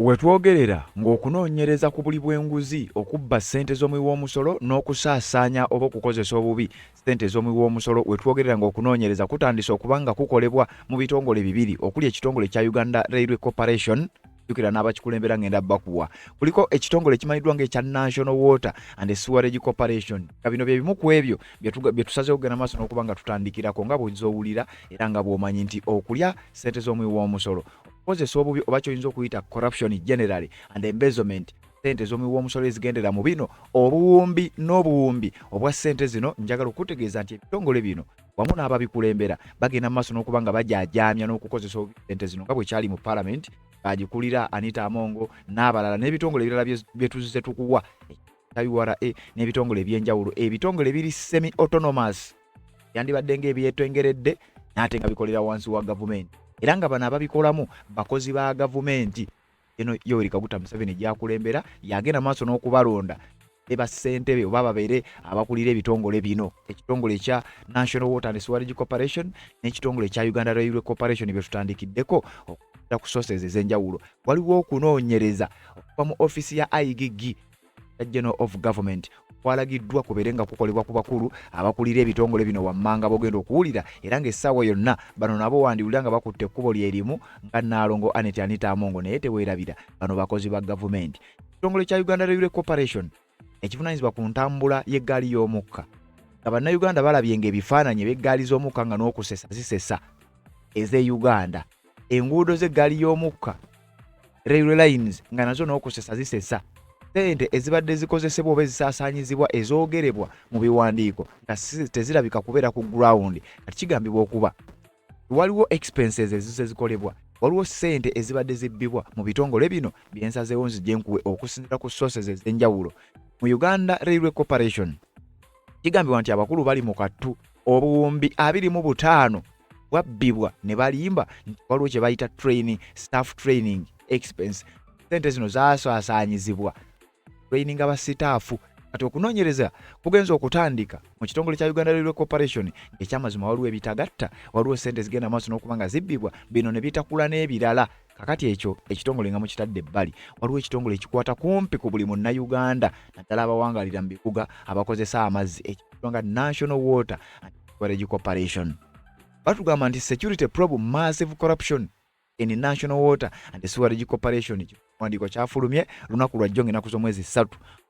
Wetwogerera ng'okunoonyereza ku buli bw'enguzi okubba ssente z'omuwi w'omusolo n'okusaasaanya oba okukozesa obubi ssente z'omuwi w'omusolo wetwogerera ng'okunoonyereza kutandise okuba nga kukolebwa mu bitongole bibiri okuli ekitongole kya Uganda Railway Corporation jjukira n'abakikulembera ngenda bakuwa kuliko ekitongole ekimanyiddwa ng'ekya National Water and Sewerage Corporation nga bino bye bimu ku ebyo bye tusazeewo okugenda maaso n'okuba nga tutandikirako nga bw'ozowulira era nga bw'omanyi nti okulya ssente z'omuwi w'omusolo okukozesa obubi oba kyoyinza okuyita corruption generally and embezzlement ssente z'omuwi w'omusolo ezigendera mu bino obuwumbi n'obuwumbi obwa ssente zino njagala okutegeeza nti ebitongole bino wamu n'ababikulembera bagenda mu maaso n'okuba nga bajajaamya n'okukozesa obubi ssente zino nga bwe kyali mu parliament bagikulira Anita Amongo n'abalala n'ebitongole ebirala bye tuzze tukuwa URA n'ebitongole ebyenjawulo ebitongole biri semi autonomous yandibadde ng'ebyetengeredde n'ate nga bikolera wansi wa gavumenti era nga bano ababikolamu bakozi ba gavumenti eno Yoweri Kaguta Museveni gyakulembera yagenda maaso n'okubalonda eba ssentebe oba babeere abakulira ebitongole bino ekitongole ekya National Water and Sewerage Corporation n'ekitongole ekya Uganda Railway Corporation bye tutandikiddeko okuta ku sources ez'enjawulo waliwo okunoonyereza okuva mu ofisi ya IGG General of Government kwalagiddwa kubeere nga kukolebwa ku bakulu abakulira ebitongole bino wammanga bogenda okuwulira era ng'essaawa yonna bano nabo wandiwulira nga bakutte ekkubo lyerimu nga Naalongo Anita Amongo naye teweerabira bano bakozi ba gavumenti ekitongole kya Uganda Railway Corporation ekivunaanyizibwa ku ntambula y'eggaali y'omukka nga bannayuganda balabye ng'ebifaananyi by'eggaali z'omukka nga n'okusesa zisesa ez'e Uganda enguudo z'eggaali y'omukka railway lines nga nazo n'okusesa zisesa ssente ezibadde zikozesebwa oba ezisaasaanyizibwa ezoogerebwa mu biwandiiko nga tezirabika kubeera ku ground kati kigambibwa okuba waliwo expenses ezise zikolebwa waliwo ssente ezibadde zibbibwa mu bitongole bino byensazeewo nzigyenkuwe okusinziira ku sources ez'enjawulo mu Uganda Railway Corporation kigambibwa nti abakulu bali mu kattu obuwumbi 25 bwabbibwa ne balimba nti waliwo kye bayita staff training expense ssente zino zaasaasaanyizibwa training abasitaafu kati okunoonyereza kugenza okutandika mu kitongole kya Uganda Railway Corporation ekyamazima waliwo ebitagatta waliwo ssente zigenda maaso n'okuba nga zibbibwa bino ne bitakula n'ebirala kakati ekyo ekitongole nga mukitadde ebbali waliwo ekitongole ekikwata kumpi ku buli munnayuganda naddala abawangalira mu bibuga abakozesa amazzi ekitwa nga National Water and Sewerage Corporation batugamba nti security probe massive corruption in National Water and Sewerage Corporation kiwandiiko kyafulumye lunaku lwa jjo ng'ennaku z'omwezi 3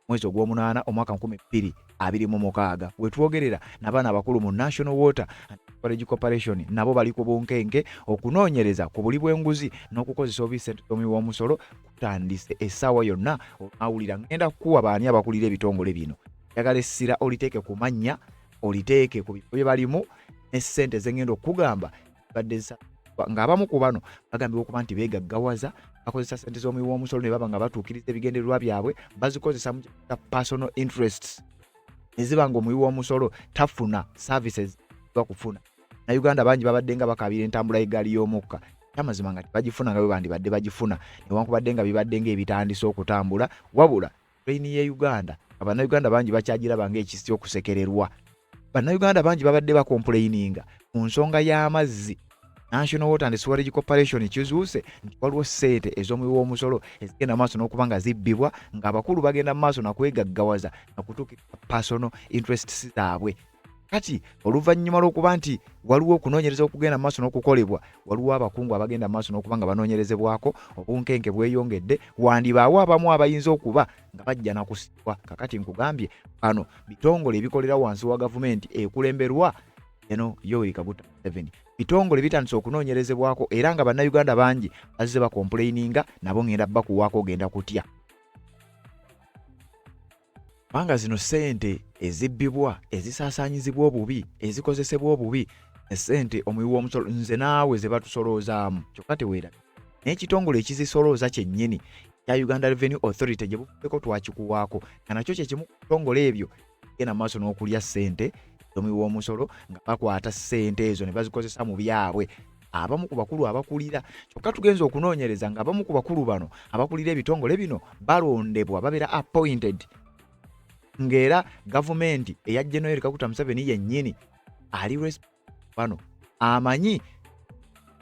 mwezi ogw'omunaana omwaka 2026 wetwogerera n'abaana abakulu mu National Water and Sewerage Corporation nabo bali ku bunkenke okunoonyereza ku buli bw'enguzi n'okukozesa obubi ssente z'omuwi w'omusolo kutandise essaawa yonna onawulira ngenda kukuwa baani abakulira ebitongole bino njagala essira oliteeke ku mannya oliteeke ku bifo bye balimu n'essente zengenda okugamba badde ng'abamu ku bano bagambibwa okuba nti beegaggawaza bakozesa ssente z'omuwi w'omusolo ne baba nga batuukiriza ebigendererwa byabwe bazikozesa mu personal interests ne ziba ng'omuwi w'omusolo tafuna services bakufuna na Uganda bangi babadde nga bakabira entambula y'eggaali y'omukka kyamazima nga tebagifuna nga bwe bandibadde bagifuna newankubadde nga bibadde ng'ebitandise okutambula wabula traini y'e Uganda abannayuganda bangi bakyagiraba ng'ekisi okusekererwa bannayuganda bangi babadde bakomplaininga ku nsonga y'amazzi National Water and Sewerage Corporation kizuuse nti waliwo ssente ez'omuwi w'omusolo ezigenda maaso n'okuba nga zibbibwa ng'abakulu bagenda maaso nakwegaggawaza nakutuukira personal interests zaabwe kati oluvannyuma lw'okuba nti waliwo okunoonyereza okugenda maaso n'okukolebwa waliwo abakungu abagenda maaso n'okuba nga banoonyerezebwako obunkenke bweyongedde wandibaawo abamu abayinza okuba nga bajja nakusibwa kakati nkugambye bano bitongole ebikolera wansi wa gavumenti ekulemberwa eno Yoweri Kaguta Museveni bitongole bitandise okunoonyerezebwako era nga bannayuganda bangi bazze bakomplaininga nabo ngenda bakuwaako ogenda kutya banga zino ssente ezibbibwa ezisaasaanyizibwa obubi ezikozesebwa obubi essente omuwi w'omusolo nze naawe ze batusoloozaamu kyokka teweera n'ekitongole ekizisolooza kyennyini kya Uganda Revenue Authority gye bufuddeko twakikuwaako nga nakyo kyekimu ku bitongole ebyo genda maaso n'okulya ssente omuwi w'omusolo nga bakwata ssente ezo ne bazikozesa mu byabwe abamu ku bakulu abakulira kyokka tugenza okunoonyereza nga abamu ku bakulu bano abakulira ebitongole bino balondebwa babeera appointed ng'era gavumenti eya Yoweri Kaguta Museveni yennyini ali bano amanyi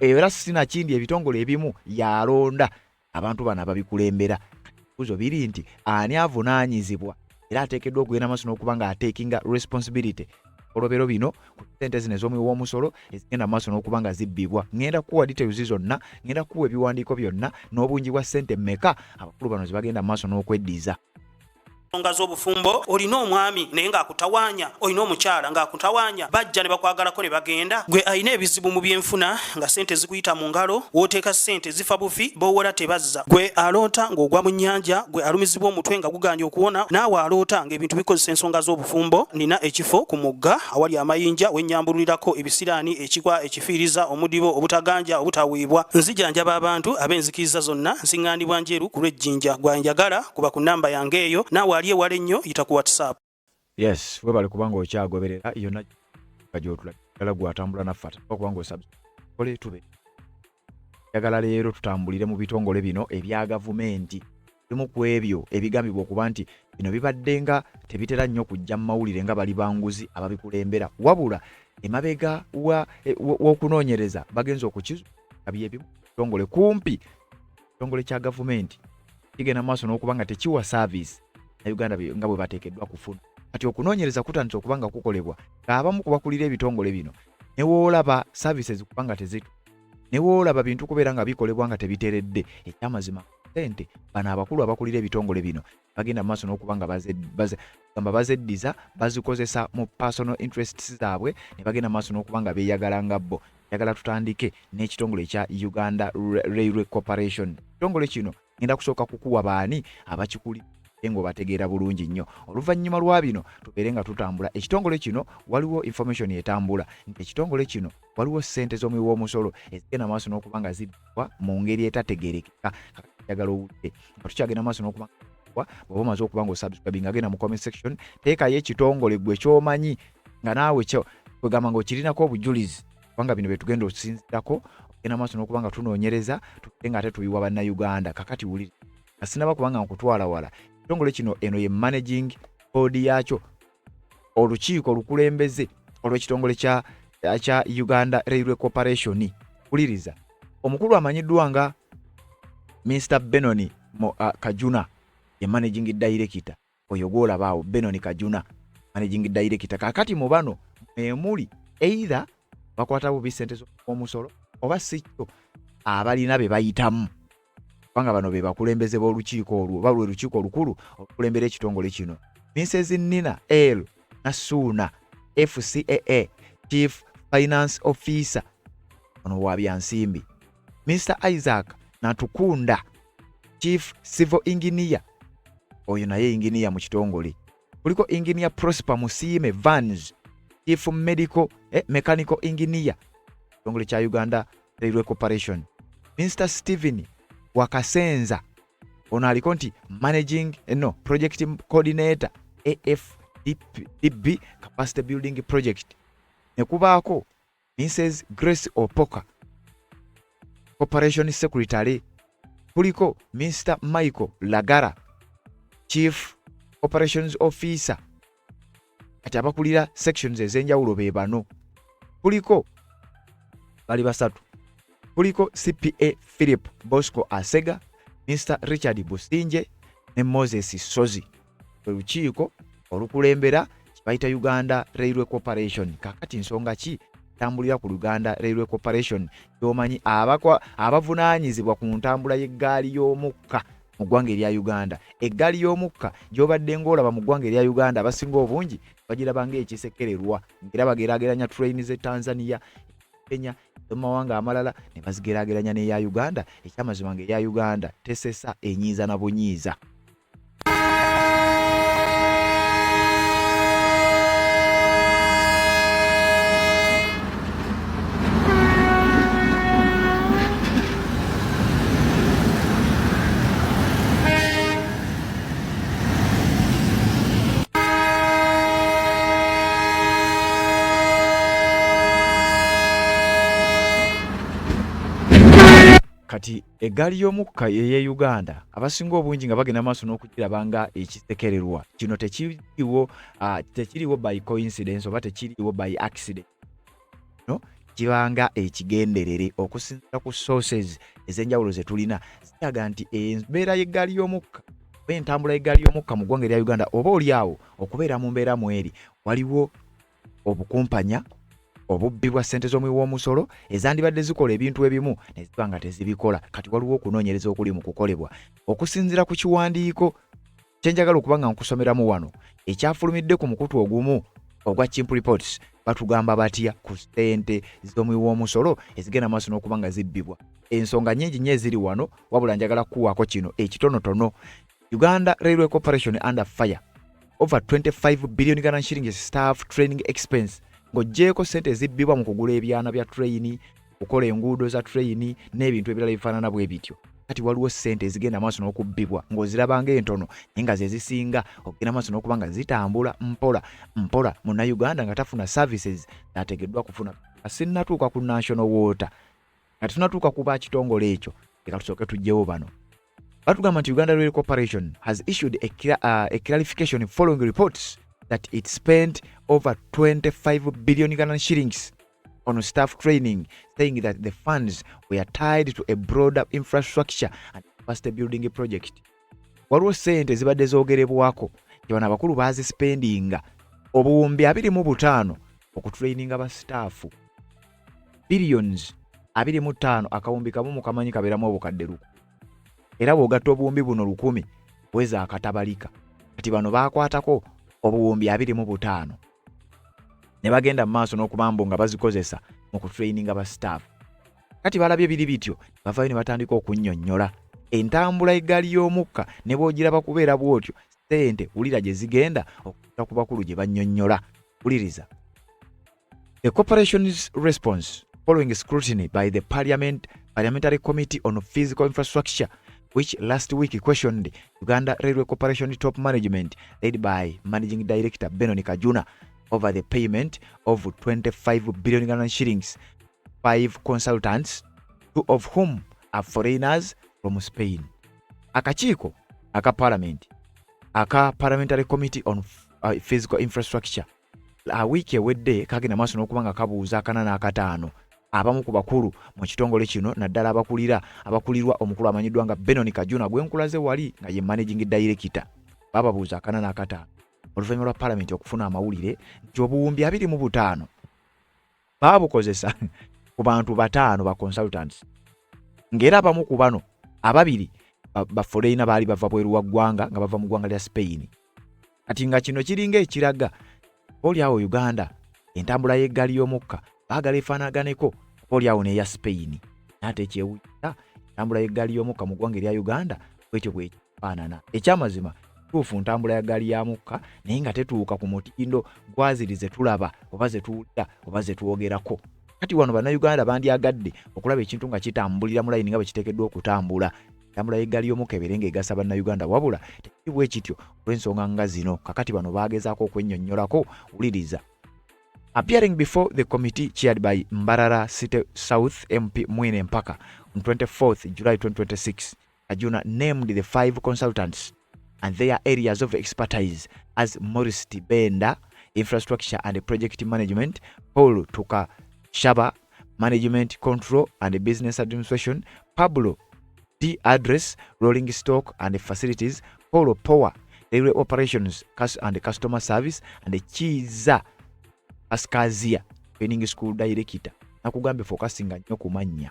era sinakindi ebitongole ebimu yalonda abantu bano ababikulembera kuzo biri nti ani avunaanyizibwa era ateekeddwa okugenda maaso n'okuba nga atekinga responsibility olobero bino ku ssente zino ez'omuwi w'omusolo ezigenda maaso n'okuba nga zibbibwa. Ngenda kuwa details zonna, ngenda kuwa ebiwandiiko byonna n'obungi bwa ssente mmeka abakulu bano zibagenda maaso n'okweddiza. Ensonga z'obufumbo olina omwami naye ng'akutawaanya, olina omukyala ng'akutawaanya, bajja ne bakwagalako ne bagenda. Gwe alina ebizibu mu byenfuna nga ssente zikuyita mu ngalo, w'oteeka ssente zifa bufi b'owola tebazza. Gwe aloota ng'ogwa mu nnyanja, gwe alumizibwa omutwe nga guganja okuwona, naawe aloota ng'ebintu bikozesa ensonga z'obufumbo. Nina ekifo ku mugga awali amayinja wennyambulirako ebisiraani, ekikwa, ekifiiriza, omudibo, obutaganja, obutaweebwa. Nzijanjaba abantu ab'enzikiriza zonna, nsiŋŋaanibwa Njeru ku lw'ejjinja. Gwanjagala kuba ku nnamba yange eyo, naawe aliye wale nnyo yita ku WhatsApp. Yes, webale kubanga okyagoberera yonna gy'otulagala gwatambula naffe kubanga osabole tube. Njagala leero tutambulire mu bitongole bino ebya gavumenti. Bimu ku ebyo ebigambibwa okuba nti bino bibadde nga tebitera nnyo kujja mu mawulire nga bali banguzi ababikulembera. Wabula emabega w'okunoonyereza bagenza okukizuula by'ebimu bitongole kumpi kitongole kya gavumenti kigenda maaso n'okuba nga tekiwa service na Uganda nga bwe bateekeddwa kufuna. Kati okunoonyereza kutandise okuba nga kukolebwa ng'abamu ku bakulira ebitongole bino ne woolaba services kuba nga tezitu, ne woolaba bintu kubeera nga bikolebwa nga tebiteredde. Ekyamazima ssente bano abakulu abakulira ebitongole bino bagenda maaso n'okuba nga bazeddiza bazikozesa mu personal interests zaabwe ne bagenda maaso n'okuba nga beeyagala nga bo. Njagala tutandike n'ekitongole ekya Uganda Railway Corporation. Ekitongole kino ngenda kusooka kukuwa baani abakikulira ngo bategeera bulungi nnyo. Oluvannyuma lwa bino tubeere nga tutambula. Ekitongole kino waliwo information etambula nti ekitongole kino waliwo ssente z'omuwi w'omusolo ezigenda maaso n'okuba nga zibbibwa mu ngeri etategeerekeka. Njagala owulire nga tukyagenda maaso n'okuba bw'oba omaze okuba nga osubscribing agenda mu comment section teekayo ekitongole gwe ky'omanyi nga naawe kwegamba ng'okirinako obujulizi kubanga bino bye tugenda okusinzirako okugenda maaso n'okuba nga tunoonyereza tubeere nga ate tuyiwa bannayuganda. Kakati wulire nga sinaba kubanga nkutwala wala. Ekitongole kino eno ye managing board yakyo, olukiiko olukulembeze olw'ekitongole kya Uganda Railway Corporation. Kuliriza omukulu amanyiddwa nga Mr. Benoni Kajuna ye managing director. Oyo gw'olabaawo Benoni Kajuna managing director. Kakati mu bano emuli either bakwata bubi ssente z'omusolo oba si kyo abalina be bayitamu. Kubanga bano be bakulembeze b'olukiiko olwo oba lw'olukiiko olukulu olukulembera ekitongole kino. Mrs. Nina L. Nasuna FCAA Chief Finance Officer ono wa byansimbi. Mr. Isaac Natukunda Chief Civil Engineer, oyo naye engineer mu kitongole. Kuliko Engineer Prosper Musiime Vans Chief Mechanical Engineer kitongole kya Uganda Railway Corporation. Mr. Stephen Wakasenza ono aliko nti Project Coordinator AFDB Capacity Building Project. Ne kubaako Mrs. Grace Opoka Corporation Secretary. Kuliko Mr. Michael Lagara Chief Operations Officer ati abakulira sections ez'enjawulo be bano. Kuliko bali basatu. Kuliko CPA Philip Bosco Asega, Mr. Richard Businje ne Moses Sozi. Olukiiko olukulembera kibayita Uganda Railway Corporation. Kakati nsonga ki tambulira ku Uganda Railway Corporation? Yomanyi abavunaanyizibwa ku ntambula y'eggaali y'omukka mu ggwanga erya Uganda. Eggaali y'omukka gy'obadde ng'olaba mu ggwanga erya Uganda abasinga obungi bagiraba ng'ekisekererwa ng'era bageraageranya train z'e Tanzania, Kenya, mawanga amalala ne bazigeraageranya n'eya Uganda. Ekyamazima ng'eya Uganda tesesa enyiiza na bunyiiza. Kati eggaali y'omukka ye Uganda abasinga obungi nga bagenda maaso n'okugiraba nga ekisekererwa. Kino tekiriwo by coincidence oba tekiriwo by accident. No, kibanga ekigenderere okusinziira ku sources ez'enjawulo ze tulina ziraga nti embeera y'eggaali y'omukka oba entambula y'eggaali y'omukka mu ggwanga erya Uganda oba oliawo okubeera mu mbeera mweri waliwo obukumpanya obubbi bwa ssente z'omuwi w'omusolo ezandibadde zikola ebintu ebimu ne ziba nga tezibikola kati waliwo okunoonyereza okuli mu kukolebwa okusinziira ku kiwandiiko kyenjagala okuba nga nkusomeramu wano ekyafulumidde ku mukutu ogumu ogwa Chimp Reports batugamba batya ku ssente z'omuwi w'omusolo ezigenda maaso n'okuba nga zibbibwa ensonga nnyingi nnyo eziri wano wabula njagala kukuwaako kino ekitonotono Uganda Railway Corporation under fire over 25 billion Uganda shillings staff training expense ng'oggyeko ssente zibbibwa mu kugula ebyana bya train okukola enguudo za train n'ebintu ebirala ebifaanana bwe bityo kati waliwo ssente ezigenda maaso n'okubbibwa ng'ozirabanga entono naye nga ze zisinga okugenda maaso n'okuba nga zitambula mpola munnayuganda nga tafuna services z'ategeddwa kufuna asinnatuuka ku national water nga tunatuuka ku bakitongole ekyo leka tusooke tugyewo bano batugamba nti Uganda Railway Corporation has issued a clarification following reports that it spent over 25 billion Ugandan shillings on staff training, saying that the funds were tied to a broader infrastructure and capacity building project. Waliwo ssente zibadde zoogerebwako bano abakulu baazisipendinga obuwumbi 25 okutraininga ba staff billions 25 akawumbi kamu mu kamanyi kabeeramu obukadde luku era bw'ogatta obuwumbi buno 10 bweza akatabalika kati bano baakwatako obuwumbi 25 ne bagenda mu maaso n'okubambo nga bazikozesa mu kutraininga ba staff kati balabye biri bityo bavayo ne batandika okunnyonnyola entambula y'eggaali y'omukka ne bw'ogiraba kubeera bw'otyo ssente wulira gye zigenda okuta ku bakulu gye bannyonnyola wuliriza the corporation's response following scrutiny by the parliamentary committee on physical infrastructure which last week questioned Uganda Railway Corporation top management led by Managing Director Benoni Kajuna over the payment of 25 billion Ugandan shillings, 5 consultants, 2 of whom are foreigners from Spain. Akakiiko aka Parliamentary Committee on Physical Infrastructure a week ewedde kagenda maaso n'okuba nga kabuuza akanana akataano abamu ku bakulu mu kitongole kino naddala abakulirwa omukulu amanyiddwa nga Benoni Kajuna gwe nkulaze wali nga ye Managing Director bababuuza akanana akataano oluvannyuma lwa Parliament okufuna amawulire nti obuwumbi 25 baabukozesa ku bantu 5 ba consultants ng'era abamu ku bano ababiri ba foreigner baali bava bweru wa ggwanga nga bava mu ggwanga lya Spain kati nga kino kiringa ekiraga oliawo Uganda entambula y'eggaali y'omukka baagala efaanaganeko oliawo n'eya Spain ate ekyewuunyisa entambula y'eggaali y'omukka mu ggwanga erya Uganda bwetyo bwekifaanana ekyamazima tuufu ntambula ya ggaali ya mukka naye nga tetuuka ku mutindo gwaziri ze tulaba oba ze tuwulira oba ze tuwogerako kati wano bannayuganda bandyagadde okulaba ekintu nga kitambulira mu layini nga bwe kiteekeddwa okutambula entambula y'eggaali y'omukka ebeere ng'egasa bannayuganda wabula tekibwe kityo olw'ensonga nga zino kakati bano baagezaako okwennyonnyolako wuliriza. Appearing before the committee chaired by Mbarara City South MP Mwine Mpaka on 24th July 2026, Kajuna named the 5 consultants and their areas of expertise as Morris Tibenda, Infrastructure and Project Management, Paul Tukashaba, Management Control and Business Administration, Pablo D. Address, Rolling Stock and Facilities, Paulo Power, Railway Operations and Customer Service, and Chiza Askazia, Training School Director. Nakugambe focusinga nnyo ku mannya.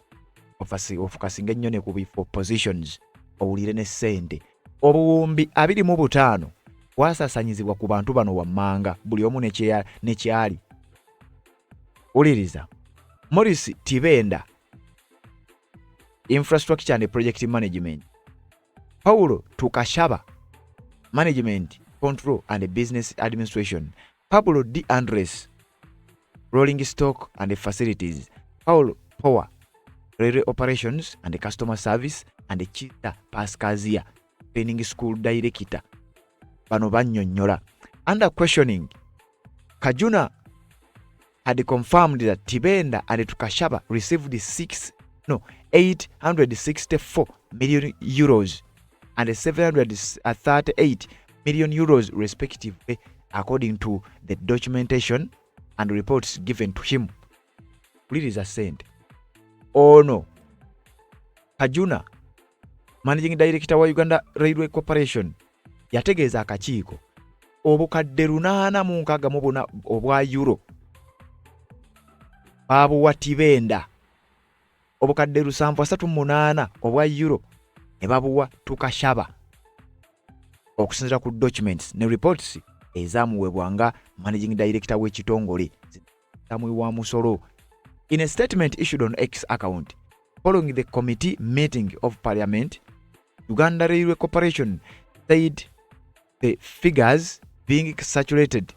Ofocusinga nnyo ne ku bifo positions. Owulire ne ssente. Obuwumbi 25 bwasasanyizibwa ku bantu bano wammanga buli omu ne kyali. Uliriza. Morris Tibenda, Infrastructure and Project Management. Paulo Tukashaba, Management, Control and Business Administration. Pablo D. Andres, Rolling Stock and Facilities. Paulo Power, Railway Operations and Customer Service. And Chita Paskazia, Training School Director. Bano bannyonnyola. Under questioning, Kajuna had confirmed that Tibenda and Tukashaba received 864 million euros and 738 million euros respectively, according to the documentation and reports given to him. kuliriza ssente. Ono Kajuna, Managing Director wa Uganda Railway Corporation, yategeeza akakiiko obukadde 864 obwa euro babuwa Tibenda, obukadde 738 obwa euro ne babuwa Tukashaba, okusinziira ku documents ne reports ezaamuweebwa nga Managing Director w'ekitongole wa musolo. In a statement issued on X account following the committee meeting of Parliament, Uganda Railway Corporation said the figures being saturated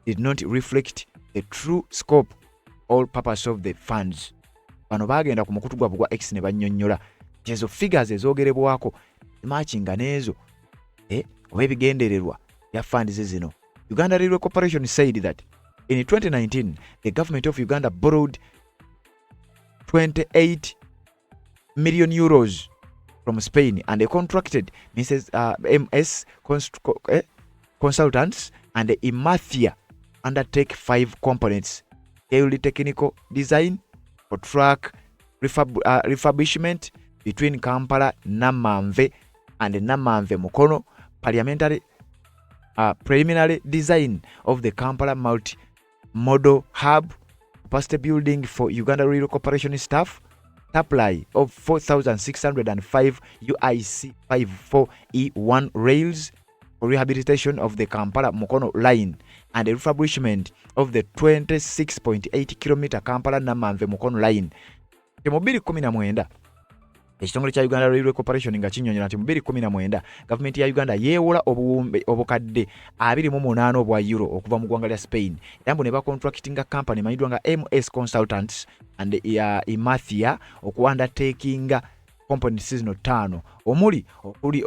did not reflect the true scope or purpose of the funds. Bano bagenda ku mukutu gwabwe gwa X ne bannyonnyola ezo figures ezoogerebwako matchinga n'ezo oba ebigendererwa bya funds zino. Uganda Railway Corporation said that in 2019 the government of Uganda borrowed 28 million euros from Spain and they contracted MS consultants and Imathia undertake 5 components: daily technical design for track refurbishment between Kampala Namanve and Namanve Mukono, parliamentary preliminary design of the Kampala multi-modal hub, capacity building for Uganda Railway Corporation staff, supply of 4,605 UIC 54E1 rails for rehabilitation of the Kampala Mukono line and the refurbishment of the 26.8 km Kampala Namanve Mukono line. Mu 2019 ekitongole kya Uganda Railway Corporation nga kinnyonnyola nti mu 2019 gavumenti ya Uganda yeewola obukadde 28 obwa euro okuva mu ggwanga lya Spain era mbu ne bacontractinga company emanyiddwa nga MS Consultants and Imathia okuundertakinga components zino 5 omuli okuli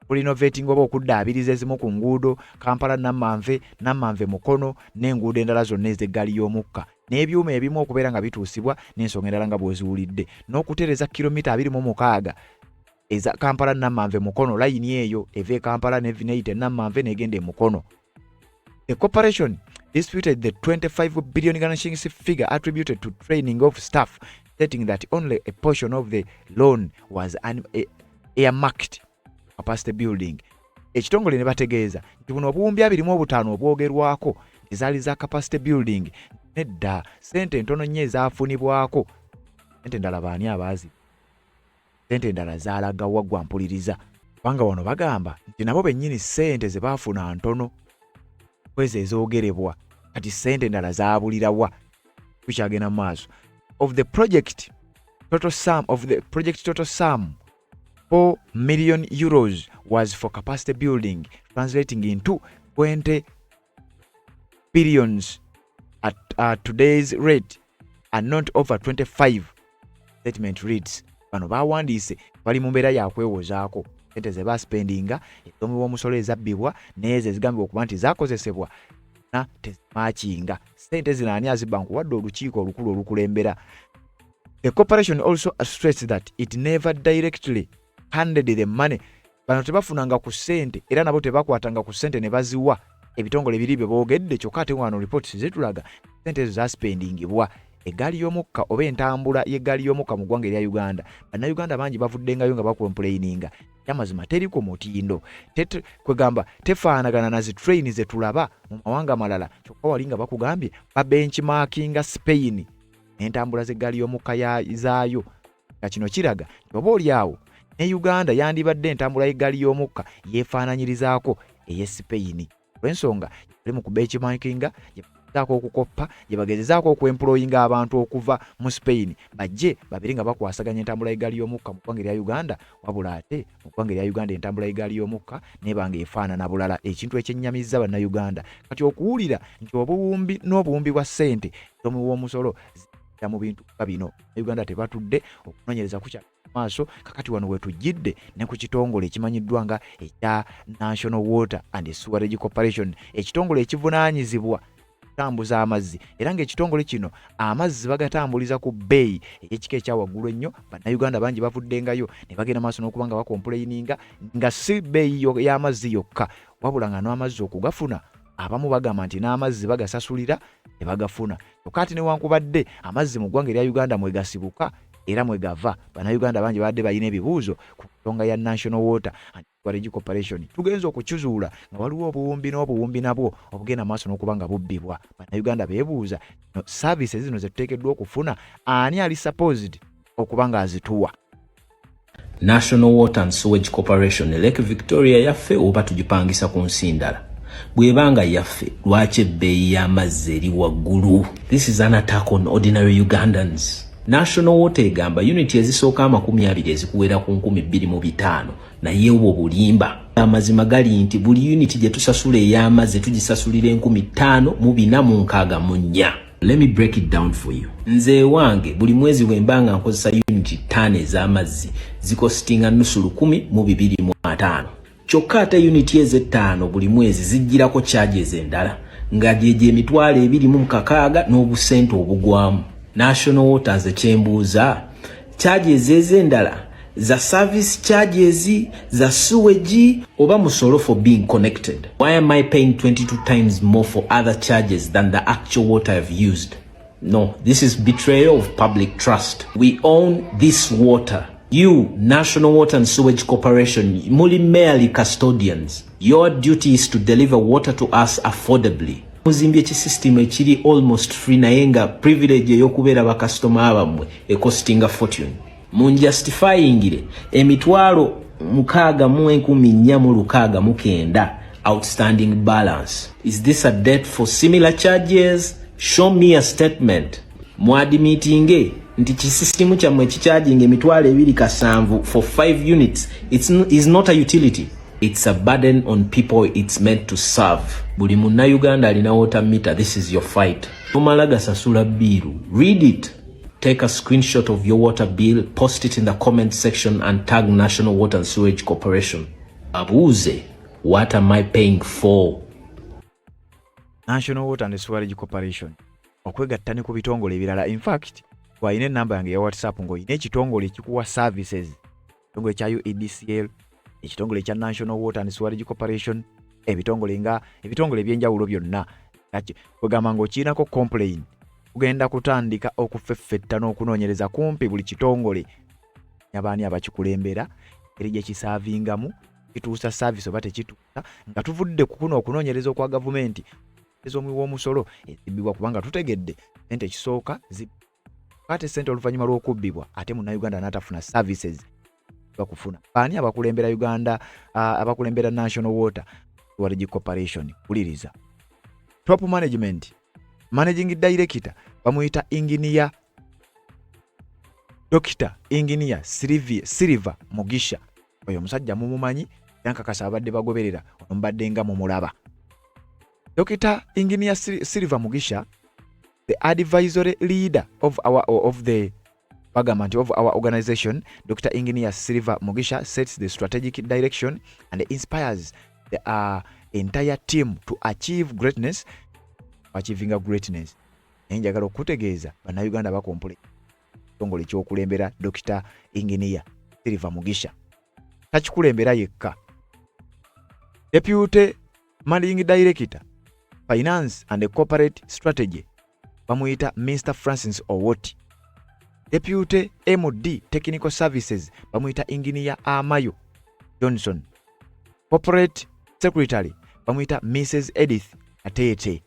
renovating oba okuddaabiriza ezimu ku nguudo Kampala Namanve Mukono n'enguudo endala zonna ez'eggaali y'omukka n'ebyuma ebimu okubeera nga bituusibwa n'ensonga endala nga bw'oziwulidde n'okutereeza kilomita 26 eza Kampala Namanve Mukono layini eyo eva Kampala n'eyita Namanve n'egenda Mukono. The corporation disputed the 25 billion Uganda shillings figure attributed to training of staff, stating that only a portion of the loan was earmarked capacity building. Ekitongole ne bategeeza nti buno obuwumbi 25 obwogerwako ezaali za capacity building nedda sente ntono nnyo ezaafunibwako. Sente endala baani abaazi? Sente endala zaalaga waggwa mpuliriza. Kubanga wano bagamba nti nabo bennyini sente ze baafuna ntono kwezi ezoogerebwa kati sente endala zaabulirawa. Tukyagenda mu maaso. Of the project total sum 4 million euros was for capacity building, translating into 20 billions at today's rate and not over 25. Statement reads, bano bawandiise bali mu mbeera ya kwewozaako sente ze baspendinga ezomu w'omusolo ezabbibwa n'ezo ezigambibwa okuba nti zaakozesebwa na tezimakinga. Sente zino ani azibbanku wadde olukiiko olukulu olukulembera. The corporation also stressed that it never directly handed the money. Bano tebafunanga ku sente era nabo tebakwatanga ku sente ne baziwa ebitongole biri bye boogedde kyokka ate wano reports zitulaga sente ezo zaspendingibwa eggaali y'omukka oba entambula y'eggaali y'omukka mu ggwanga erya Uganda. Bannayuganda bangi bavuddengayo nga bakomplaininga y'amazima teri ku mutindo kwegamba tefaanagana na zi train ze tulaba mu mawanga malala kyokka wali nga bakugambye ba benchmarkinga Spain n'entambula z'eggaali y'omukka zaayo nga kino kiraga nti oba oli awo ne Uganda yandibadde entambula y'eggaali y'omukka yeefaananyirizaako ey'e Spain. Olw'ensonga yali mu kubenchmarkinga yebagezaako okukoppa yebagezezaako okwemployinga abantu okuva mu Spain bajje babiri nga bakwasaganya entambula y'eggaali y'omukka mu ggwanga erya Uganda wabula ate mu ggwanga erya Uganda entambula y'eggaali y'omukka nebanga efaanana bulala ekintu ekyennyamizza bannayuganda. Kati okuwulira nti obuwumbi n'obuwumbi bwa ssente z'omu w'omusolo zita mu bintu bino Uganda tebatudde okunoonyereza ku maaso kakati wano wetujjidde ne ku kitongole ekimanyiddwa nga ekya National Water and Sewerage Corporation, ekitongole ekivunaanyizibwa kutambuza amazzi era ng'ekitongole kino amazzi bagatambuliza ku bbeeyi ey'ekika ekya waggulu ennyo. Bannayuganda bangi bavuddengayo ne bagenda maaso n'okuba nga bakomplaininga nga si bbeeyi y'amazzi yokka wabula nga n'amazzi okugafuna abamu bagamba nti n'amazzi bagasasulira ne bagafuna. Kyokka ate newankubadde amazzi mu ggwanga erya Uganda mwegasibuka era mwegava, bannayuganda bangi badde balina ebibuuzo ku nsonga ya National Water and Sewerage Corporation. Tugenza okukizuula nga waliwo obuwumbi nabwo obugenda maaso n'okuba nga bubbibwa. Bannayuganda beebuuza services zino ze tuteekeddwa okufuna ani ali supposed okuba nga azituwa. National Water and Sewage Corporation Lake Victoria yaffe oba tugipangisa ku nsi ndala. Bwebanga yaffe lwaki ebbeeyi y'amazzi eri waggulu? This is an attack on ordinary Ugandans. National Water egamba unit ezisooka 20 ezikuwera ku 2500 naye obwo bulimba. Amazima gali nti buli unit gye tusasula ey'amazzi tugisasulira 5464. Let me break it down for you. Nze wange buli mwezi wembanga nkozesa unit 5 ez'amazzi zikostinga nusu 10225. Kyokka ate unit eze5 buli mwezi zijjirako charges endala nga gye emitwalo 260 n'obusente obugwamu. National Water zekyembuuza charges ez'endala za service charges za sewage oba musolo for being connected. Why am I paying 22 times more for other charges than the actual water I've used? No, this is betrayal of public trust. We own this water. You, National Water and Sewage Corporation, muli merely custodians. Your duty is to deliver water to us affordably. Muzimbye ki system ekiri almost free naye nga privilege ey'okubeera bakasitoma abamwe ekostinga fortune. Munjustifyingire emitwalo 6,469 outstanding balance. Is this a debt for similar charges? Show me a statement. Mwadi meetinge nti kisystem kyamwe kicharging emitwalo 270 for 5 units is not a utility. It's a burden on people it's meant to serve. Buli munnayuganda alina water meter. This is your fight. Omalaga sasula biru. Read it. Take a screenshot of your water bill, post it in the comment section and tag National Water and Sewage Corporation. Abuze, what am I paying for? National Water and Sewerage Corporation okwegattane ku bitongole ebirala. In fact, waine namba yange ya WhatsApp ngoine ekitongole ekikuwa services. Ekitongole kya UEDCL, ekitongole kya National Water and Sewerage Corporation, ebitongole ebyenjawulo byonna. Kugamba ng'okiinako complain, ugenda kutandika okufeffetta n'okunoonyereza kumpi buli kitongole abaani abakikulembera eri gye kisaavingamu kituusa service oba tekituusa, nga tuvudde ku kuno okunoonyereza okwa gavumenti ez'omuwoomusolo ezibbibwa kubanga tutegedde ente ekisooka ate ssente oluvannyuma lw'okubbibwa ate munnayuganda n'atafuna services bakufuna. Baani abakulembera Uganda, abakulembera National Water Sewerage Corporation? Kuliriza. Top management, managing director bamuyita engineer Dr. Engineer Silver Mugisha. Oyo musajja mumumanyi yankakasa abadde bagoberera ombadde nga mumulaba. Dr. Engineer Silver Mugisha, the advisory leader of the government of our organization. Dr. Engineer Silver Mugisha sets the strategic direction and inspires the entire team to achieve greatness. Achieving greatness. Njagala okutegeeza bannayuganda bakompule ekitongole ekyokulembera Dr. Engineer Silver Mugisha. Takikulembera yekka. Deputy Managing Director Finance and Corporate Strategy bamuyita Mr. Francis Owoti. Deputy MD Technical Services bamuyita Engineer Amayo Johnson. Corporate Secretary bamuyita Mrs. Edith Atete.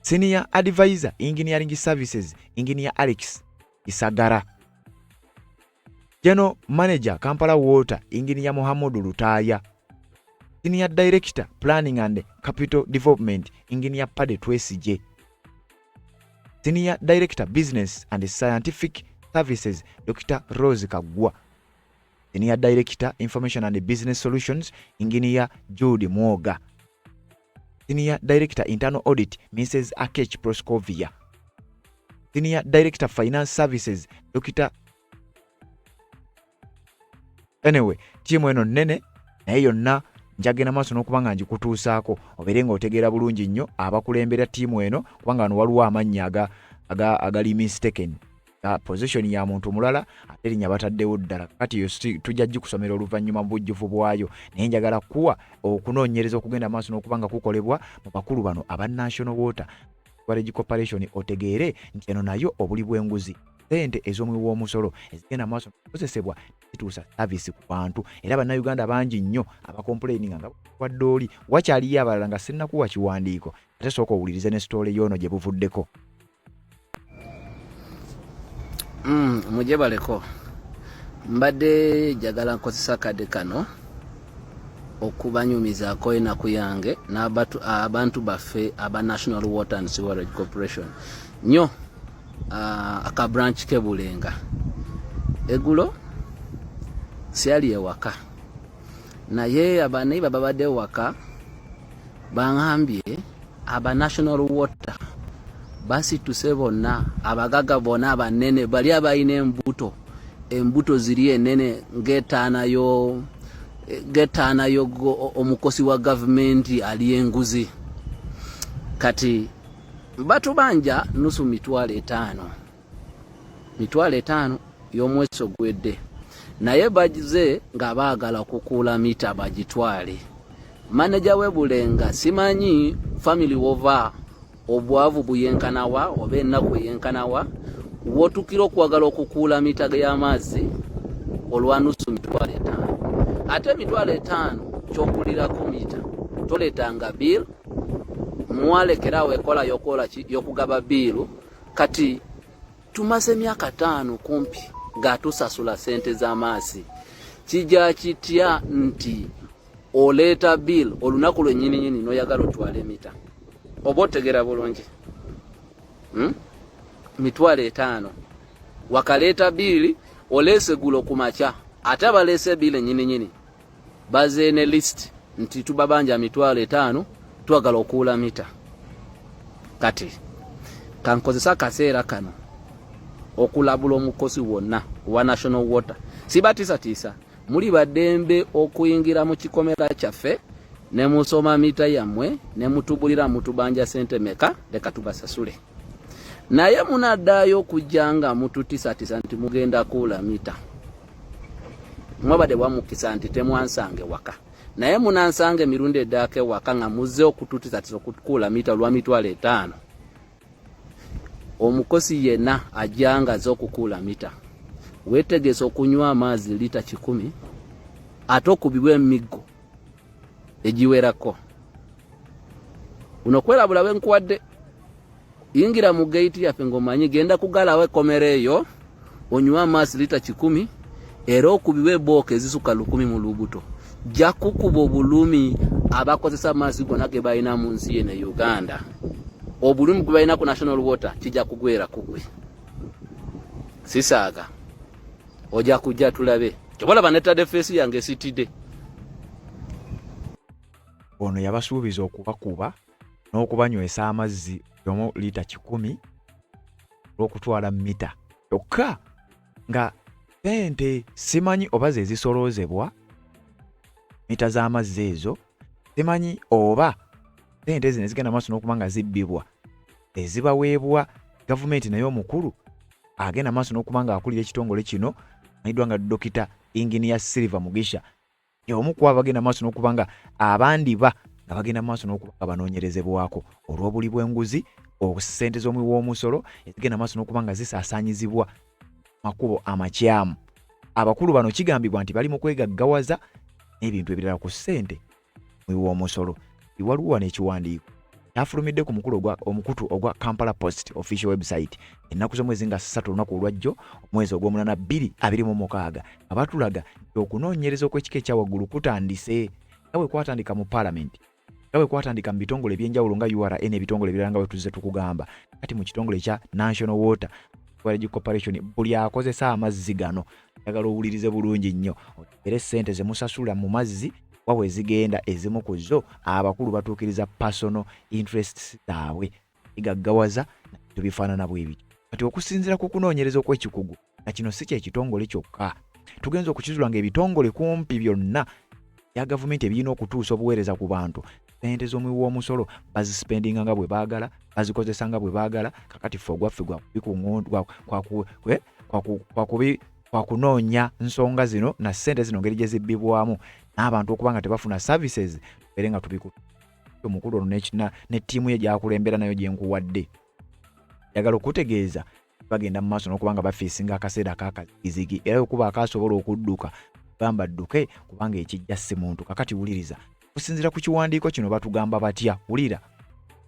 Senior Advisor Engineering Services Engineer Alex Isagara. General Manager Kampala Water Engineer Muhammadu Lutaya. Senior Director Planning and Capital Development Engineer Pade Twesije. Senior Director Business and Scientific Services Dr. Rose Kagwa. Senior Director Information and Business Solutions Engineer Judy Mwoga. Senior Director Internal Audit Mrs. Akech Proskovia. Senior Director Finance Services Dr. Anyway, timu eno nene naye yonna njagenda maaso n'okuba nga ngikutuusaako obeere ng'otegeera bulungi nnyo abakulembera timu eno kubanga wano waliwo amannya agali mistaken. position ya muntu mulala ate erinnya bataddewo ddala. Kati yo tujja kusomera oluvannyuma mu bujjuvu bwayo, naye njagala kuwa okunoonyereza okugenda maaso n'okubanga kukolebwa mu bakulu bano aba National Water Storage Corporation, otegeere nti eno nayo obuli bw'enguzi ssente ez'omuwi w'omusolo ezigenda maaso n'okukozesebwa zituusa service ku bantu, era bannayuganda bangi nnyo abakomplaininga nga wadde oli wakyaliyo abalala nga sinnakuwa kiwandiiko, ate sooka owulirize ne story y'ono gye buvuddeko. Muje baleko mbadde jagala nkozesa kade kano okubanyumizaako enaku yange n'abantu baffe aba National Water and Sewerage Corporation nnyo aka branch kebulenga egulo siali ewaka naye abaneiba babadde ewaka baŋambye aba National Water basituse bonna abagaga bonna abanene bali abalina embuto ziri enene ng'etaanayo omukosi wa gavumenti ali enguzi kati batubanja nusu mitwalo 5 y'omwezi ogwedde, naye bagize nga baagala okukuula mita bagitwale. Manager w'ebulenga simanyi family wova obwavu buyenkanawa oba ennaku eyenkanawa wotukira okwagala okukuula mita y'amazzi olwa nusu mitwalo 5. Ate mitwalo 5 kyokulirako mita toletanga bill mwalekerawo ekola y'okugaba bill. Kati tumaze emyaka 5 kumpi nga tusasula sente z'amazzi. Kijja kitya nti oleeta bill olunaku lwennyini noyagala otwale mita? Oba otegera bulungi? Mitwalo 5 wakaleeta bill oleese gulo kumacha, ate baleese bill nyini baze ne list nti tubabanja mitwalo 5 twagala okuula mita. Kati kankozesa kaseera kano okulabula omukosi wonna wa National Water. Sibatisa muli baddembe okuyingira mu kikomera kyaffe ne musoma mita yammwe ne mutubulira mutubanja sente meka leka tubasasule. Naye munaddayo okujjanga mututisa nti mugenda kuula mita. Mwabadde bwamukisa nti temwansange waka. Naye munansange mirundi eddake waka nga muzze okututisa okukuula mita lwa mitwalo 5. Omukosi yenna ajjanga z'okukuula mita weetegese okunywa amazzi lita 10 ate okubibwa emiggo egiwerako. Unokwerabula wenkuwadde yingira mu gate yaffe ng'omanyi genda kugalawo ekkomera eyo onywa amazzi lita 10 era okubibwa ebbooka ezisuka 10 mu lubuto. Jja kukuba obulumi abakozesa amazzi gonna ge balina mu nsi yene Uganda. Obulumi gwe balina ku National Water kijja kugwera kugwe. Sisaaga ojja kujja tulabe kyobola banetadde feesi yange sitidde. Ono yabasuubiza okubakuba n'okubanywesa amazzi yomu lita 10 olw'okutwala mita kyokka nga sente simanyi oba ze zisoloozebwa mita z'amazzi ezo, simanyi oba sente zino zigenda maaso n'okuba nga zibbibwa ezibaweebwa gavumenti naye omukulu agenda maaso n'okuba nga akulira ekitongole kino ayiddwa nga Dokita Engineer Silver Mugisha y'omu ku abagenda maaso n'okuba nga abandi nga bagenda maaso n'okuba nga banoonyerezebwako olw'obuli bw'enguzi, sente z'omuwi w'omusolo ezigenda maaso n'okuba nga zisaasaanyizibwa makubo amakyamu. Abakulu bano kigambibwa nti bali mu kwegaggawaza n'ebintu ebirala ku ssente omuwi w'omusolo. Waliwo n'ekiwandiiko kyafulumidde ku omukutu ogwa Kampala Post official website ennaku z'omwezi nga 3 olunaku olwajjo omwezi ogw'omunana 2026 nga batulaga nti okunoonyereza okw'ekika ekyawaggulu kutandise nga bwe kwatandika mu Parliament, nga bwe kwatandika mu bitongole ebyenjawulo nga URA n'ebitongole ebirala nga bwe tuzze tukugamba. Kati mu kitongole kya National Water Storage Corporation buli akozesa amazzi gano ayagala owulirize bulungi nnyo era ssente ze musasula mu mazzi wawe zigenda ezimu ku zo abakulu batuukiriza personal interests zaabwe igaggawaza tubifaanana bwe bityo. Kati okusinziira ku kunoonyereza okw'ekikugu na kino si kyekitongole kyokka, tugenza okukizula ng'ebitongole kumpi byonna bya gavumenti ebirina okutuusa obuweereza ku bantu sente z'omuwi w'omusolo bazispendinga nga bwe baagala, bazikozesa nga bwe baagala. Kakati ffe ogwaffe kwa kunoonya nsonga zino na ssente zino ngeri gye zibbibwamu n'abantu okuba nga tebafuna services era nga omukulu ono ne ttiimu ye gy'akulembera nayo gye nkuwadde. Njagala okutegeeza bagenda mu maaso n'okuba nga bafiisinga akaseera ak'akazigizigi era okuba akasobola okudduka gamba dduke kubanga ekijja si muntu. Kakati wuliriza, okusinziira ku kiwandiiko kino batugamba batya? Wulira.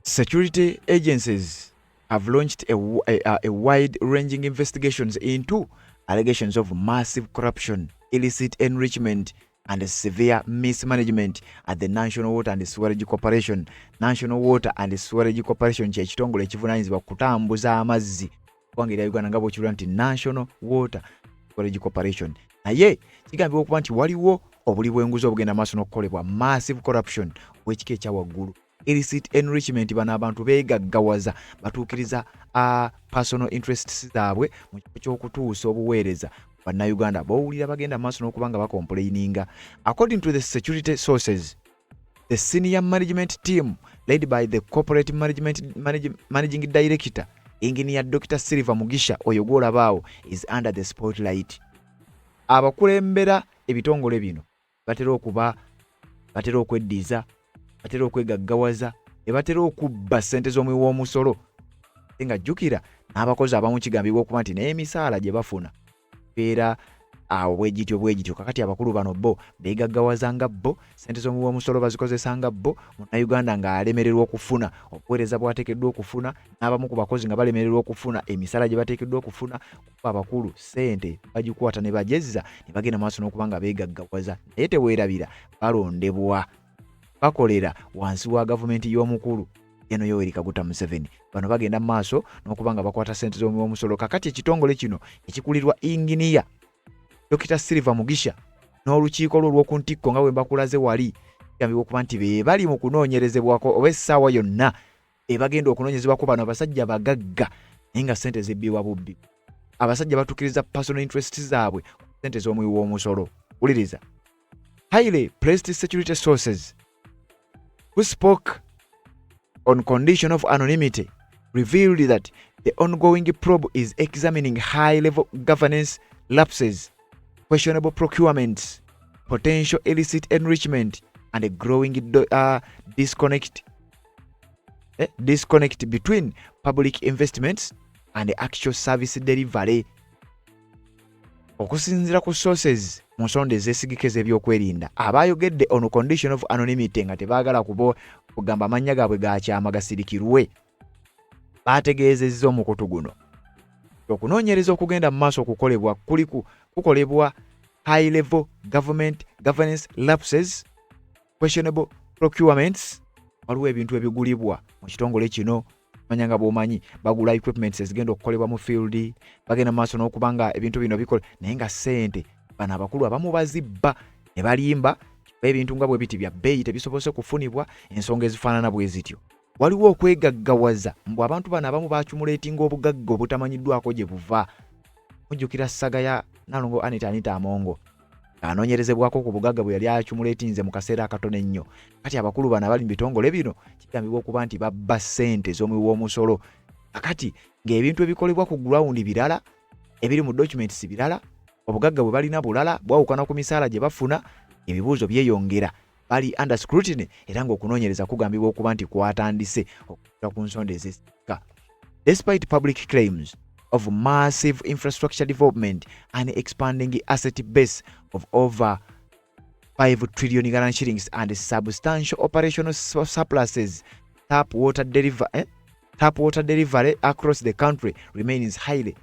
Security agencies have launched a wide-ranging investigations into allegations of massive corruption, illicit enrichment, and severe mismanagement at the National Water and Sewerage Corporation. National Water and Sewerage Corporation kye kitongole ekivunaanyizibwa kutambuza amazzi kubanga era Uganda nga bw'okiwulira nti National Water Sewerage Corporation. Naye kigambibwa okuba nti waliwo obuli bw'enguzi obugenda maaso n'okukolebwa, massive corruption w'ekika ekya waggulu, illicit enrichment, bano abantu beegaggawaza batuukiriza personal interests zaabwe mu kifo ky'okutuusa obuweereza bannayuganda bowulira bagenda maaso n'okuba nga bakomplaininga. According to the security sources, the senior management team led by the corporate managing director Engineer Dr. Silver Mugisha oyo gw'olabaawo is under the spotlight. Abakulembera ebitongole bino batera okweddiza, batera okwegaggawaza, batera okubba ssente z'omuwi w'omusolo. Nga jjukira n'abakozi abamu kigambibwa okuba nti n'emisaala gye bafuna beera awo bwegityo. Kakati abakulu bano bo beegaggawaza nga bo, ssente z'omuwi w'omusolo bazikozesa nga bo, munnayuganda ng'alemererwa okufuna obuweereza bw'ateekeddwa okufuna, n'abamu ku bakozi nga balemererwa okufuna emisaala gye bateekeddwa okufuna. Kuba abakulu ssente bagikwata ne bagezza ne bagenda maaso n'okuba nga beegaggawaza. Naye teweerabira balondebwa, bakolera wansi wa gavumenti y'omukulu eno Yoweri Kaguta Museveni. Bano bagenda maaso n'okuba nga bakwata ssente z'omuwi w'omusolo. Kakati ekitongole kino ekikulirwa Engineer Dr. Silver Mugisha n'olukiiko lwo olw'oku ntikko nga bwe mbakulaze wali, kigambibwa okuba nti be bali mu kunoonyerezebwako oba essaawa yonna bagenda okunoonyezebwako bano abasajja bagagga naye nga ssente zibbibwa bubbi. Abasajja batuukiriza personal interests zaabwe ku ssente z'omuwi w'omusolo. Wuliriza. Highly placed security sources who spoke on condition of anonymity revealed that the ongoing probe is examining high-level governance lapses, questionable procurements, potential illicit enrichment, and a growing disconnect between public investments and the actual service delivery. Okusinziira ku sources mu nsonda ezeesigikeza ebyokwerinda abayogedde on condition of anonymity nga tebaagala kugamba amannya gaabwe gakyama gasirikirwe, baategeezezza omukutu guno okunoonyereza okugenda mu maaso kukolebwa high level governance lapses, questionable procurements. Waliwo ebintu ebigulibwa mu kitongole kino, manya nga bw'omanyi bagula equipments ezigenda okukolebwa mu field, bagenda mu maaso n'okuba nga ebintu bino bikole naye nga ssente bano abakulu abamu bazibba ne balimba ebintu nga bwe biti bya bbeeyi tebisobose kufunibwa, ensonga ezifaanana bwe zityo. Waliwo okwegaggawaza mbw abantu bano abamu baacumulatinga obugagga obutamanyiddwako gye buva. Mujjukira ssaga ya Nalongo Anita Amongo anoonyerezebwako ku bugagga bwe yali acumulatinze mu kaseera akatono ennyo. Kati abakulu bano abali mu bitongole bino kigambibwa okuba nti babba ssente z'omuwi w'omusolo. Kakati ng'ebintu ebikolebwa ku ground birala, ebiri mu documents birala, obugagga bwe balina bulala, bwawukana ku misaala gye bafuna, ebibuuzo byeyongera, bali under scrutiny era ng'okunoonyereza kugambibwa okuba nti kwatandise okutuuka ku nsonda ezisika. Despite public claims of massive infrastructure development and expanding asset base of over 5 trillion Uganda shillings and substantial operational surpluses, tap water delivery across the country remains highly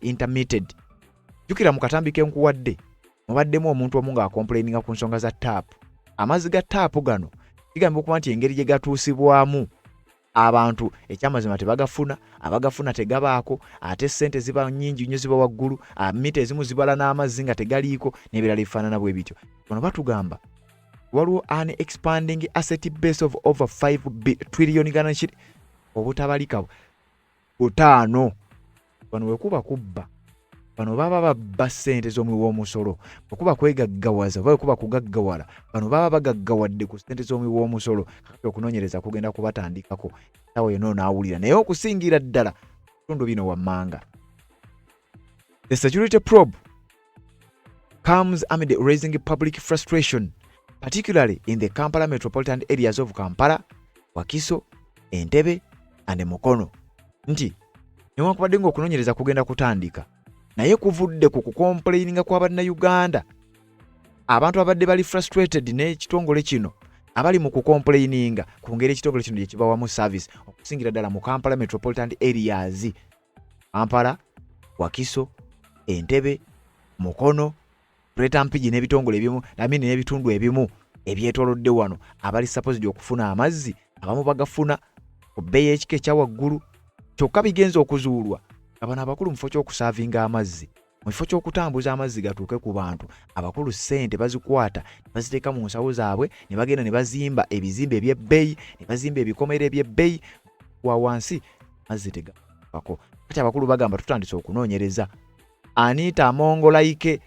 intermittent. Jukira mu katambi ke nkuwadde mubaddemu omuntu omu ng'akomplaininga ku nsonga za tap. Amazzi ga tap gano kigambibwa okuba nti engeri gye gatuusibwamu abantu ekyamazima tebagafuna, abagafuna tegabaako, ate ssente ziba nnyingi nnyo ziba waggulu, mita ezimu zibala n'amazzi nga tegaliiko n'ebirala ebifaanana bwe bityo. Bano batugamba waliwo an expanding asset base of over 5 trillion Uganda shillings obutabalika 5. Bano wekuba kubba bano baba babba ssente z'omuwoomusolo okuba kwegaggawaza oba okuba kugaggawala bano baba bagaggawadde ku ssente z'omuwoomusolo kakati okunoonyereza kugenda kubatandikako sawa yonna n'awulira naye okusingira ddala bitundu bino wammanga. The security probe comes amid raising public frustration, particularly in the Kampala metropolitan areas of Kampala, Wakiso, Entebbe and Mukono. Nti newankubadde ng'okunoonyereza kugenda kutandika naye kuvudde ku kukomplaininga kwa bannayuganda abantu abadde bali frustrated n'ekitongole kino abali mu kukomplaininga ku ngeri ekitongole kino gye kibawamu service okusingira ddala mu Kampala metropolitan areas, Kampala, Wakiso, Entebbe, Mukono, Greater Mpigi n'ebitongole ebimu namini n'ebitundu ebimu ebyetoolodde wano abali supposed okufuna amazzi abamu bagafuna ku bbeeyi y'ekika ekya waggulu kyokka bigenza okuzuulwa abano abakulu mu kifo ky'okusaavinga amazzi mu kifo ky'okutambuza amazzi gatuuke ku bantu abakulu ssente bazikwata ne baziteeka mu nsawo zaabwe ne bagenda ne bazimba ebizimbe eby'ebbeeyi ne bazimba ebikomera eby'ebbeeyi wa wansi amazzi tegakako. Kati abakulu bagamba tutandise okunoonyereza Anita Amongo like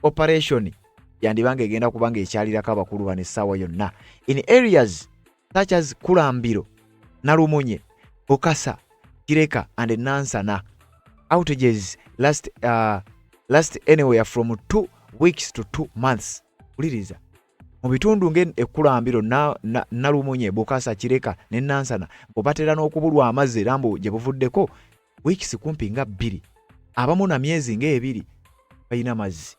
operation yandibanga egenda kubanga ekyalirako abakulu bano essaawa yonna in areas such as Kulambiro, Nalumunye, Bukasa, Kireka and Nansana. Outages last anywhere from 2 weeks to 2 months. Uliriza mu bitundu ng'Ekulambiro, Nalumunye, Bukasa, Kireka ne Nansana bwebatera n'okubulwa amazzi era mbu gye buvuddeko weeks kumpi nga 2 abamu na myezi ng'ebiri balina mazzi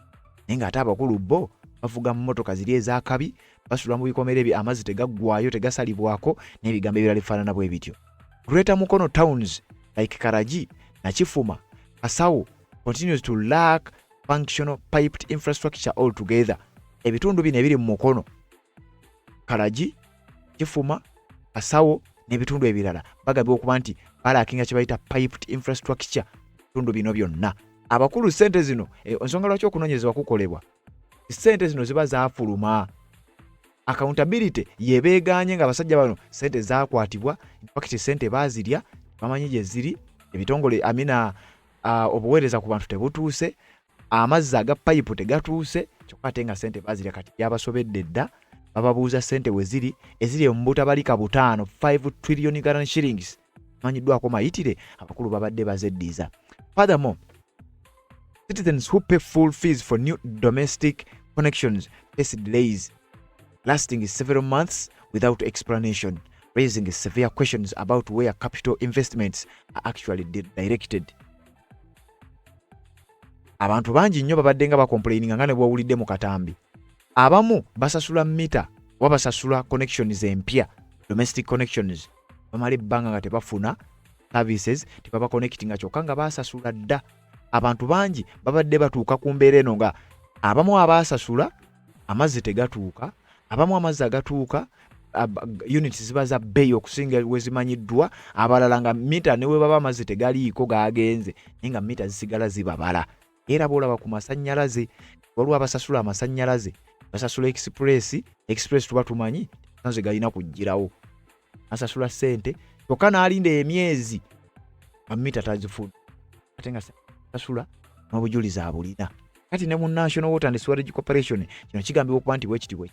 naye ng'ate abakulu bo bavuga mu mmotoka ziri ez'akabi basula mu bikomere ebyo amazzi tegaggwayo tegasalibwako n'ebigambo ebirala bifaanana bwe bityo. Greater Mukono towns like Karaji, Nakifuma, Kasawo continues to lack functional piped infrastructure altogether. Ebitundu bino ebiri mu Mukono, Karaji, Kifuma, Kasawo n'ebitundu ebirala bagambye okuba nti balaakinga kye bayita piped infrastructure bitundu bino byonna. Abakulu ssente zino ensonga lwaki okunoonyerezebwa kukolebwa ssente zino ziba zaafuluma accountability yebeeganye nga abasajja bano ssente zaakwatibwa impakiti ssente baazirya bamanyi gye ziri ebitongole amina obuweereza ku bantu tebutuuse amazzi aga payipu tegatuuse kyokka ate nga ssente baazirya kati byabasobedde dda bababuuza ssente we ziri eziri mu butabalika 5 trillion Uganda shillings manyiddwako mayitire abakulu babadde bazeddiza. Furthermore, citizens who pay full fees for new domestic connections face delays lasting several months without explanation, raising severe questions about where capital investments are actually directed. Abantu bangi nnyo babadde nga bakomplaininga nga ne bw'owulidde mu katambi. Abamu basasula mita oba basasula connections empya, domestic connections, bamala ebbanga nga tebafuna services tebaba connectinga kyokka nga baasasula dda. Abantu bangi babadde batuuka ku mbeera eno nga abamu abaasasula amazzi tegatuuka, abamu amazzi agatuuka units ziba za bbeeyi okusinga we zimanyiddwa, abalala nga mita ne we baba amazzi tegaliiko gaagenze naye nga mita zisigala zibabala. Era bw'olaba ku masannyalaze waliwo abasasula amasannyalaze basasula express tuba tumanyi nazo galina kujjirawo asasula ssente kyokka n'alinda emyezi amita tazifuna ate nga asasula n'obujulizi abulina. Kati ne mu National Water and Sewerage Corporation kino kigambibwa okuba nti bwekitibwe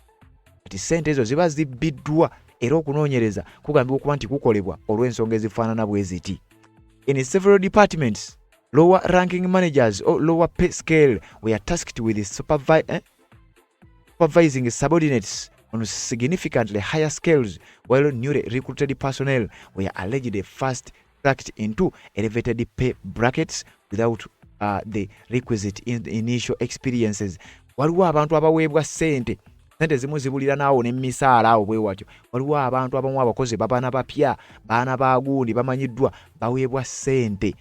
kati ssente ezo ziba zibbiddwa era okunoonyereza kugambibwa okuba nti kukolebwa olw'ensonga ezifaanana bwe ziti. In several departments, lower ranking managers or lower pay scale were tasked with supervising subordinates on significantly higher scales, while newly recruited personnel were allegedly fast tracked into elevated pay brackets without the requisite initial experiences. Waliwo abantu abaweebwa ssente zimu zibulira naawo n'emisaala awo bwe watyo. Waliwo abantu abamu abakozi babaana bapya baana baagundi bamanyiddwa baweebwa ssente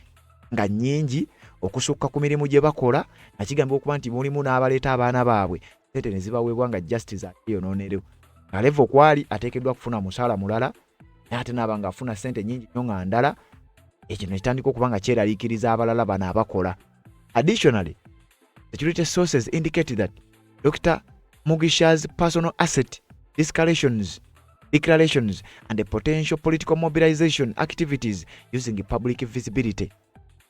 nga nnyingi okusukka ku mirimu gye bakola nga kigambibwa okuba nti mulimu n'abaleeta abaana baabwe ssente ne zibaweebwa nga justice ateyonoonerewo nga levo kwali ateekeddwa kufuna musaala mulala naye ate naaba ng'afuna ssente nnyingi nnyo nga ndala ekyo ne kitandika okuba nga kyeraliikiriza abalala bano abakola. Additionally, security sources indicated that Dr. Mugisha's personal asset declarations and the potential political mobilization activities using public visibility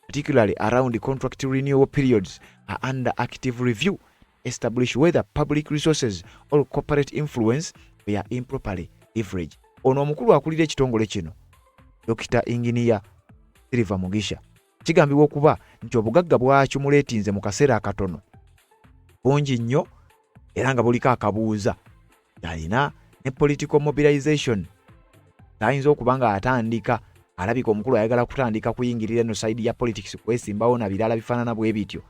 particularly around the contract renewal periods, are under active review. Establish whether public resources or corporate influence were improperly leveraged. Ono omukulu akulira ekitongole kino, Dr. Engineer Silver Mugisha, kigambibwa okuba nti obugagga bwakyo muleetinze mu kaseera akatono bungi nnyo era nga buliko akabuuza. Alina ne political mobilization ayinza okuba nga atandika, alabika omukulu ayagala kutandika kuyingirira eno side ya politics kwesimbawo na birala bifaanana bwe bityo.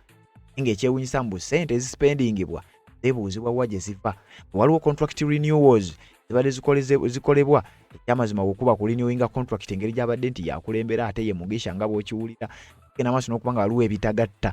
Ng'ekyewuunyisa mbu ssente ezisipendingibwa zeebuuzibwa wa gye ziva. Waliwo contract renewals zibadde zikolebwa, ekyamazima bw'okuba ku renewing contract engeri gy'abadde nti yakulembera ate ye Mugisha nga bw'okiwulira, genda maaso n'okuba nga waliwo ebitagatta.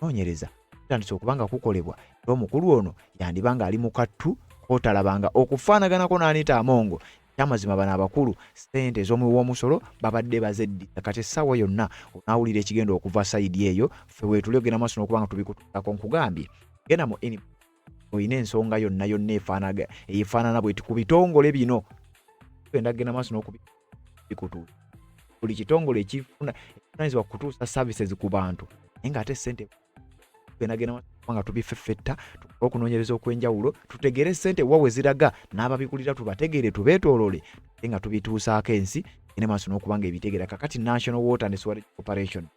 Noonyereza kitandise okuba nga kukolebwa era omukulu ono yandiba nga ali mu kattu kootalabanga okufaanaganako n'Anita Amongo. Ekyamazima bano abakulu ssente ez'omuwoomusolo babadde bazeddiza, kati essaawa yonna onaawulira ekigenda okuva sayidi eyo. Ffe weetuli ogenda maaso n'okuba nga tubikutuulako. Nkugambye genda mu oyina ensonga yonna eyifaanana bweti ku bitongole bino, tugenda kugenda maaso n'okubikutuula. Buli kitongole ekivunaanyizibwa kutuusa services ku bantu, naye ng'ate ssente tugenda maaso nga tubifeffetta, okunoonyereza okw'enjawulo, tutegere ssente wa we ziraga, n'ababikulira tubategeere, tubeetoolole nga tubituusaako ensi ene maaso n'okuba nga ebitegeera. Kakati National Water and Sewerage Corporation,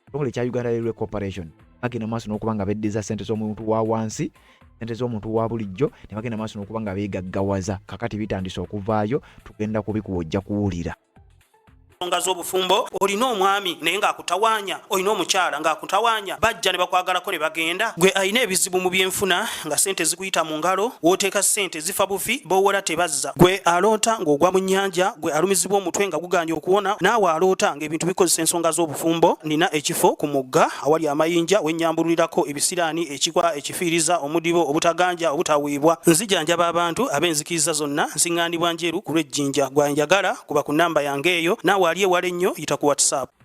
ekitongole kya Uganda Railway Corporation, bagenda maaso n'okuba nga beddiza ssente z'omuntu wa wansi, ssente z'omuntu wa bulijjo, ne bagenda maaso n'okuba nga beegaggawaza. Kakati bitandise okuvaayo, tugenda kubikuwa ojja kuwulira. Ensonga z'obufumbo, olina omwami naye ng'akutawaanya, olina omukyala ng'akutawaanya, bajja ne bakwagalako ne bagenda. Gwe alina ebizibu mu byenfuna nga ssente zikuyita mu ngalo, w'oteeka ssente zifa bufi, b'owola tebazza. Gwe aloota ng'ogwa mu nnyanja, gwe alumizibwa omutwe nga guganja okuwona, naawe aloota ng'ebintu bikozesa ensonga z'obufumbo. Nina ekifo ku mugga awali amayinja we nnyambululirako ebisiraani, ekikwa, ekifiiriza, omudibo, obutaganja, obutawiibwa. Nzijanjaba abantu ab'enzikiriza zonna, nsiŋŋaanibwa njeru ku lw'ejjinja. Gwanjagala kuba ku nnamba yange eyo, naawe ali ewala ennyo yita ku WhatsApp.